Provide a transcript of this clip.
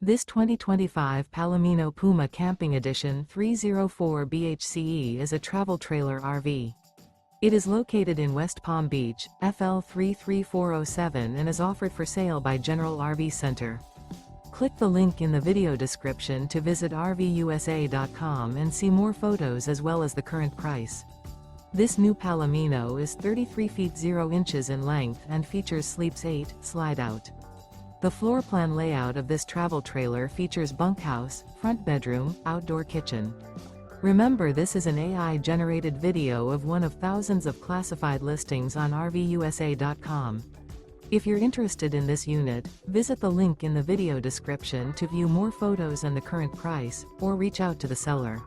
This 2025 Palomino Puma Camping Edition 304 BHCE is a travel trailer RV. It is located in West Palm Beach, FL 33407 and is offered for sale by General RV Center. Click the link in the video description to visit RVUSA.com and see more photos as well as the current price. This new Palomino is 33 feet 0 inches in length and features Sleeps 8 Slideout. The floor plan layout of this travel trailer features bunkhouse, front bedroom, outdoor kitchen. Remember, this is an AI-generated video of one of thousands of classified listings on RVUSA.com. If you're interested in this unit, visit the link in the video description to view more photos and the current price, or reach out to the seller.